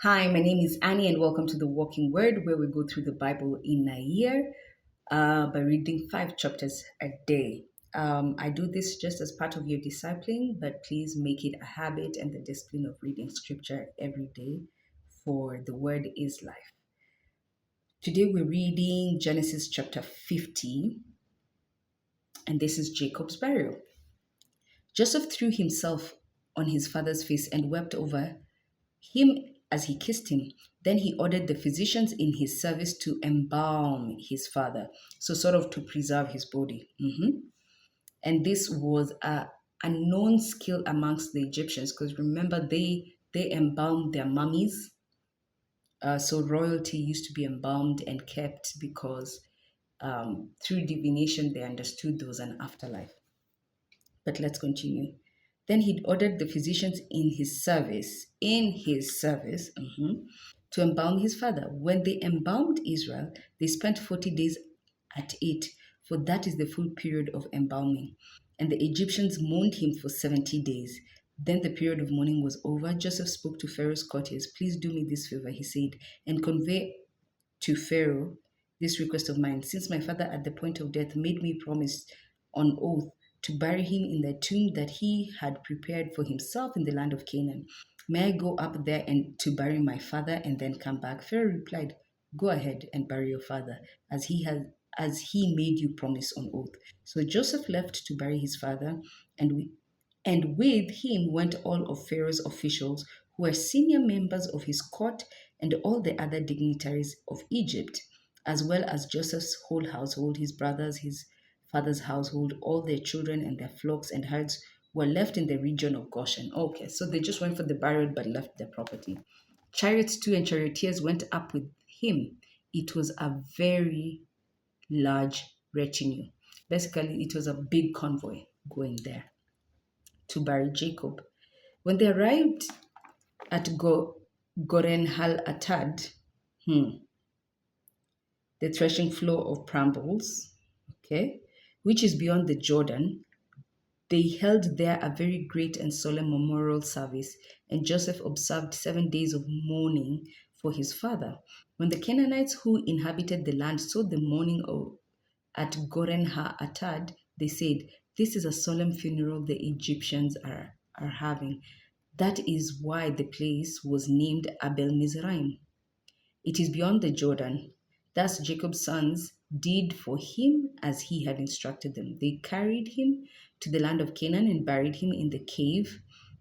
Hi, my name is Annie, and welcome to the Walking Word, where we go through the Bible in a year by reading 5 chapters a day. I do this just as part of your discipling, but please make it a habit and the discipline of reading scripture every day, for the Word is life. Today we're reading Genesis chapter 50, and this is Jacob's burial. Joseph threw himself on his father's face and wept over him as he kissed him. Then he ordered the physicians in his service to embalm his father, so sort of to preserve his body. And this was a known skill amongst the Egyptians, because remember they embalmed their mummies. So royalty used to be embalmed and kept because through divination they understood there was an afterlife. But let's continue. Then he'd ordered the physicians to embalm his father. When they embalmed Israel, they spent 40 days at it, for that is the full period of embalming. And the Egyptians mourned him for 70 days. Then the period of mourning was over. Joseph spoke to Pharaoh's courtiers. Please do me this favor, he said, and convey to Pharaoh this request of mine. Since my father at the point of death made me promise on oath to bury him in the tomb that he had prepared for himself in the land of Canaan, may I go up there and to bury my father and then come back? Pharaoh replied, go ahead and bury your father as he made you promise on oath. So Joseph left to bury his father, and with him went all of Pharaoh's officials, who were senior members of his court, and all the other dignitaries of Egypt, as well as Joseph's whole household, his brothers, his father's household, all their children and their flocks and herds were left in the region of Goshen. Okay, so they just went for the burial but left their property. Chariots too and charioteers went up with him. It was a very large retinue. Basically, it was a big convoy going there to bury Jacob. When they arrived at Gorenhal Atad, the threshing floor of Brambles, okay, which is beyond the Jordan, they held there a very great and solemn memorial service, and Joseph observed 7 days of mourning for his father. When the Canaanites who inhabited the land saw the mourning at Goren Ha-Atad, they said, this is a solemn funeral the Egyptians are having. That is why the place was named Abel Mizraim. It is beyond the Jordan. Thus Jacob's sons did for him as he had instructed them. They carried him to the land of Canaan and buried him in the cave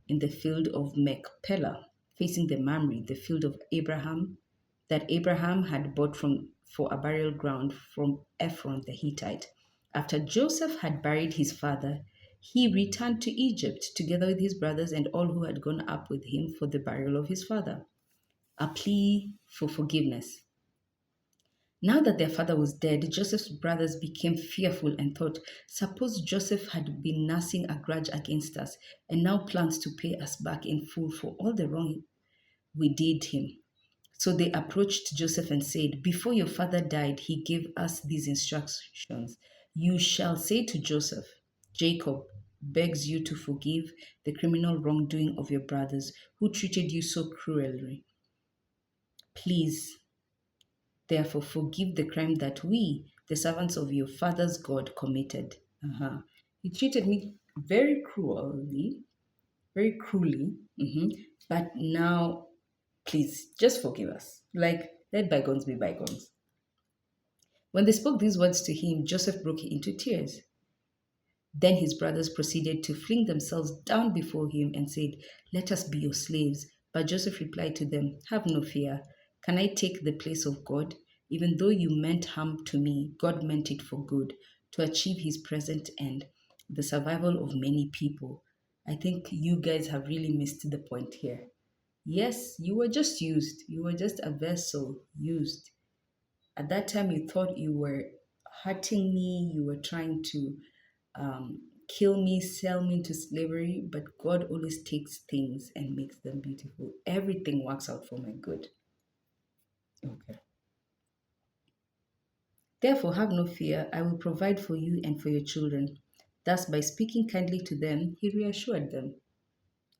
in the field of Machpelah, facing the Mamre, the field of Abraham, that Abraham had bought for a burial ground from Ephron the Hittite. After Joseph had buried his father, he returned to Egypt together with his brothers and all who had gone up with him for the burial of his father. A plea for forgiveness. Now that their father was dead, Joseph's brothers became fearful and thought, suppose Joseph had been nursing a grudge against us and now plans to pay us back in full for all the wrong we did him. So they approached Joseph and said, before your father died, he gave us these instructions. You shall say to Joseph, Jacob begs you to forgive the criminal wrongdoing of your brothers who treated you so cruelly. Please, therefore, forgive the crime that we, the servants of your father's God, committed. He treated me very very cruelly. But now, please, just forgive us. Like, let bygones be bygones. When they spoke these words to him, Joseph broke into tears. Then his brothers proceeded to fling themselves down before him and said, let us be your slaves. But Joseph replied to them, have no fear. Can I take the place of God? Even though you meant harm to me, God meant it for good, to achieve his present end, the survival of many people. I think you guys have really missed the point here. Yes, you were just used. You were just a vessel used. At that time, you thought you were hurting me, you were trying to kill me, sell me into slavery, but God always takes things and makes them beautiful. Everything works out for my good. Okay. Therefore, have no fear. I will provide for you and for your children. Thus, by speaking kindly to them, he reassured them.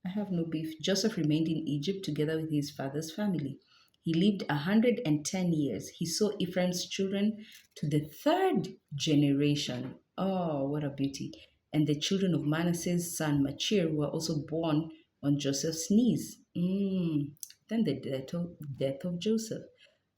I have no beef. Joseph remained in Egypt together with his father's family. He lived 110 years. He saw Ephraim's children to the third generation. Oh, what a beauty. And the children of Manasseh's son Machir were also born on Joseph's knees. Then the death of Joseph.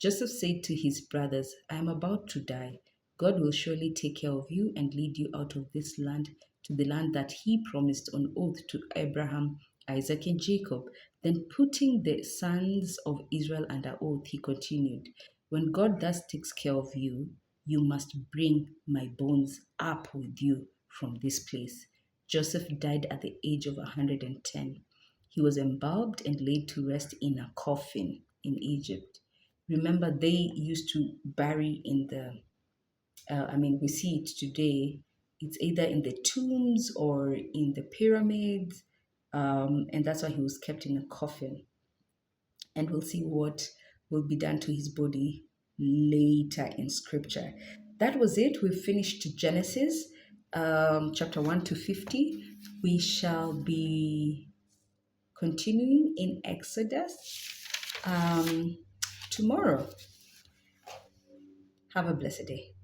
Joseph said to his brothers, I am about to die. God will surely take care of you and lead you out of this land to the land that he promised on oath to Abraham, Isaac, and Jacob. Then, putting the sons of Israel under oath, he continued, when God thus takes care of you, you must bring my bones up with you from this place. Joseph died at the age of 110. He was embalmed and laid to rest in a coffin in Egypt. Remember, they used to bury in the, we see it today, it's either in the tombs or in the pyramids, and that's why he was kept in a coffin. And we'll see what will be done to his body later in scripture. That was it. We finished Genesis chapter 1 to 50. We shall be continuing in Exodus tomorrow. Have a blessed day.